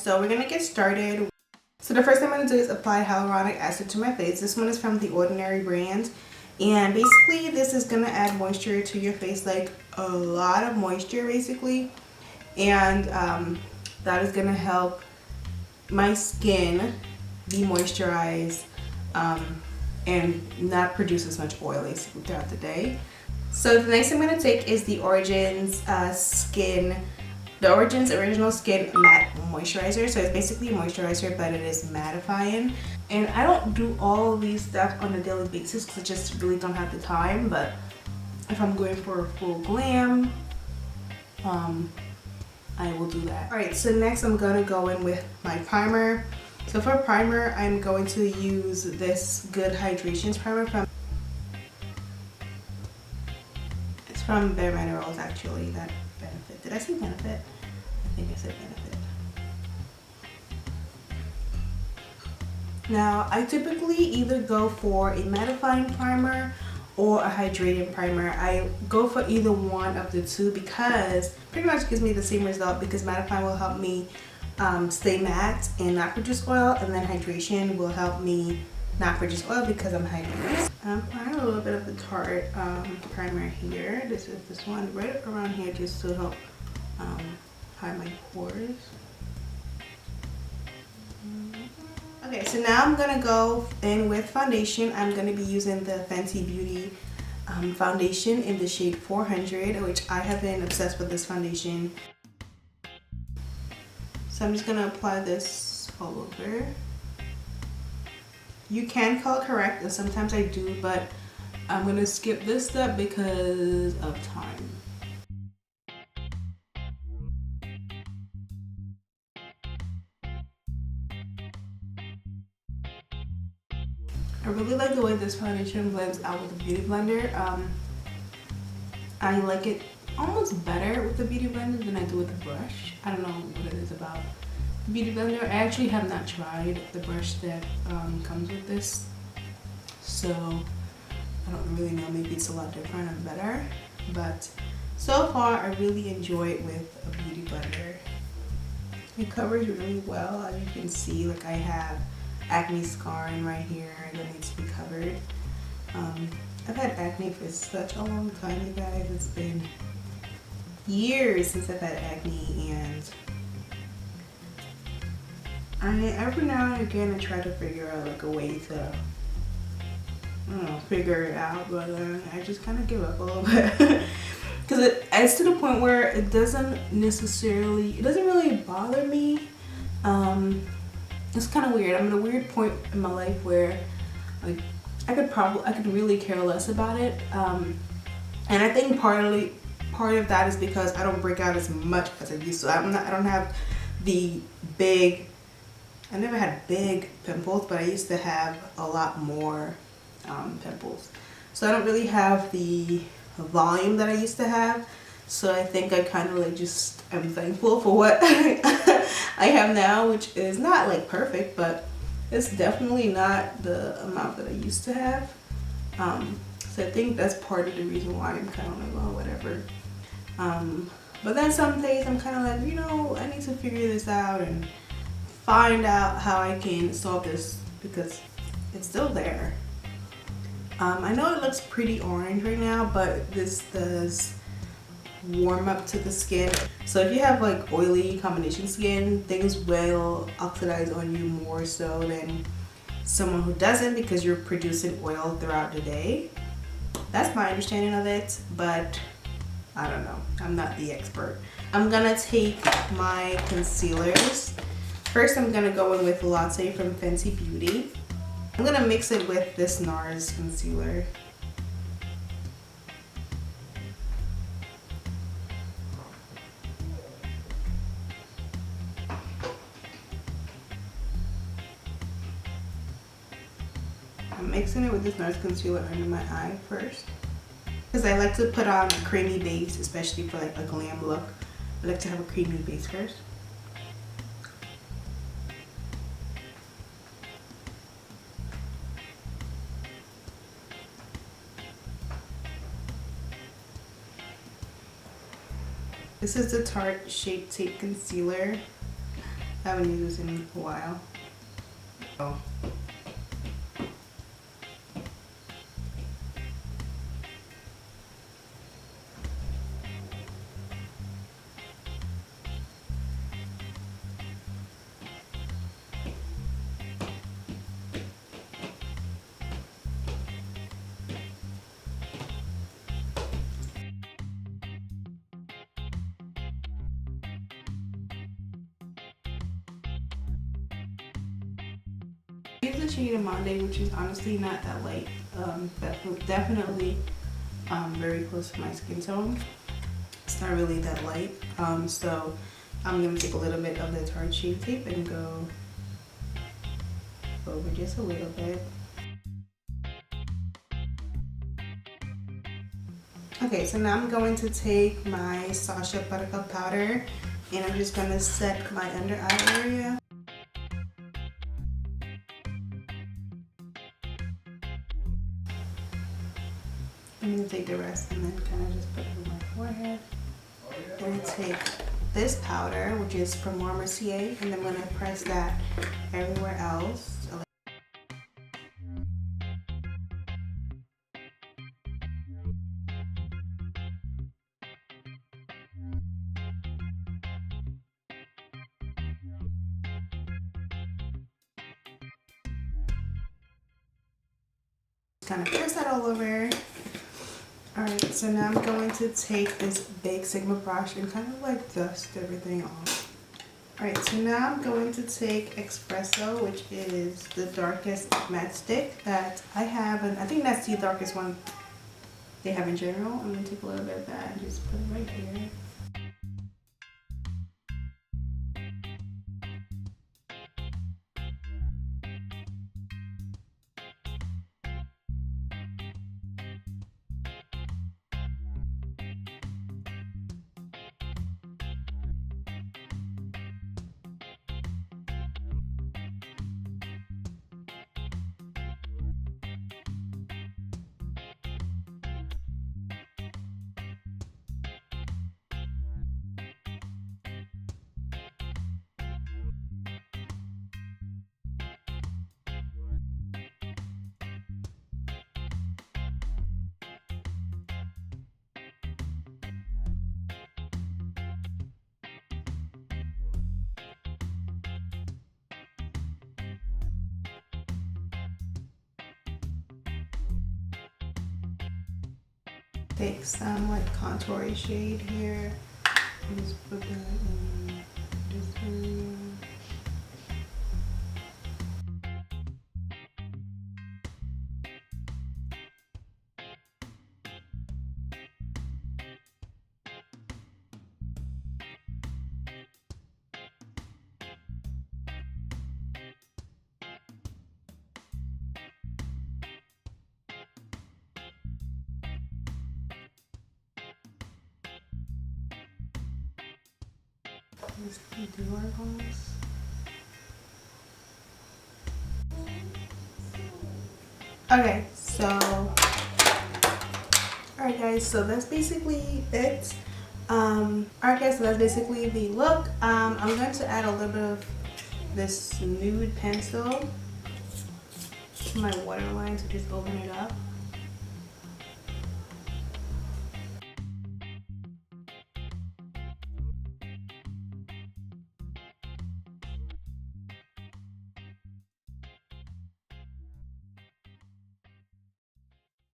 so we're gonna get started. So the first thing I'm gonna do is apply hyaluronic acid to my face. This one is from the Ordinary brand, and basically this is gonna add moisture to your face, like a lot of moisture basically, and that is gonna help my skin be moisturized and not produce as much oil basically throughout the day. So the next thing I'm going to take is the Origins Original Skin Matte Moisturizer. So it's basically a moisturizer, but it is mattifying. And I don't do all of these stuff on a daily basis because I just really don't have the time. But if I'm going for a full glam, I will do that. Alright, so next I'm going to go in with my primer. So for primer, I'm going to use this Good Hydrations primer from Bare Minerals, actually. That Benefit. Did I say Benefit? I think I said Benefit. Now, I typically either go for a mattifying primer or a hydrating primer. I go for either one of the two because pretty much gives me the same result, because mattifying will help me stay matte and not produce oil, and then hydration will help me not produce oil because I'm hydrated. I'm applying a little bit of the Tarte primer here. This is this one right around here just to help hide my pores. Okay, so now I'm gonna go in with foundation. I'm gonna be using the Fenty Beauty foundation in the shade 400, which I have been obsessed with this foundation. So I'm just gonna apply this all over. You can color correct, and sometimes I do, but I'm gonna skip this step because of time. I really like the way this foundation blends out with the Beauty Blender. I like it almost better with the Beauty Blender than I do with the brush. I don't know what it is about the Beauty Blender. I actually have not tried the brush that comes with this, so I don't really know. Maybe it's a lot different and better, but so far I really enjoy it with a Beauty Blender. It covers really well. As you can see, like I have acne scarring right here that needs to be covered. I've had acne for such a long time, you guys. It's been years since I've had acne, and every now and again I try to figure out like a way to, I don't know, figure it out, but I just kind of give up a little bit because it's to the point where it doesn't really bother me. It's kind of weird. I'm at a weird point in my life where like I could really care less about it, and I think part of that is because I don't break out as much as I used to. I don't have the big, I never had big pimples, but I used to have a lot more pimples. So I don't really have the volume that I used to have. So I think I kind of like just am thankful for what I have now, which is not like perfect, but it's definitely not the amount that I used to have. So I think that's part of the reason why I'm kind of like, well, whatever. But then some days I'm kind of like, you know, I need to figure this out and find out how I can solve this because it's still there. I know it looks pretty orange right now, but this does warm up to the skin. So if you have like oily combination skin, things will oxidize on you more so than someone who doesn't, because you're producing oil throughout the day. That's my understanding of it, but I don't know. I'm not the expert. I'm gonna take my concealers. First, I'm gonna go in with Latte from Fenty Beauty. I'm gonna mix it with this NARS concealer. I'm mixing it with this NARS concealer under my eye first, because I like to put on a creamy base, especially for like a glam look. I like to have a creamy base first. This is the Tarte Shape Tape Concealer. I haven't used this in a while. Oh. I use the shade of Monday, which is honestly not that light. Definitely very close to my skin tone. It's not really that light. So I'm gonna take a little bit of the Tarte Shape Tape and go over just a little bit. Okay, so now I'm going to take my Sacha Buttercup powder and I'm just gonna set my under eye area. I'm gonna take the rest and then kind of just put it on my forehead. I'm gonna take this powder, which is from Mercier, and I'm gonna press that everywhere else. Kind of press that all over. Alright, so now I'm going to take this big Sigma brush and kind of like dust everything off. Alright, so now I'm going to take Espresso, which is the darkest matte stick that I have, and I think that's the darkest one they have in general. I'm going to take a little bit of that and just put it right here. Take some like contouring shade here and just put that in this area. Okay, so alright guys, so that's basically it. Alright guys, so that's basically the look. I'm going to add a little bit of this nude pencil to my waterline to just open it up.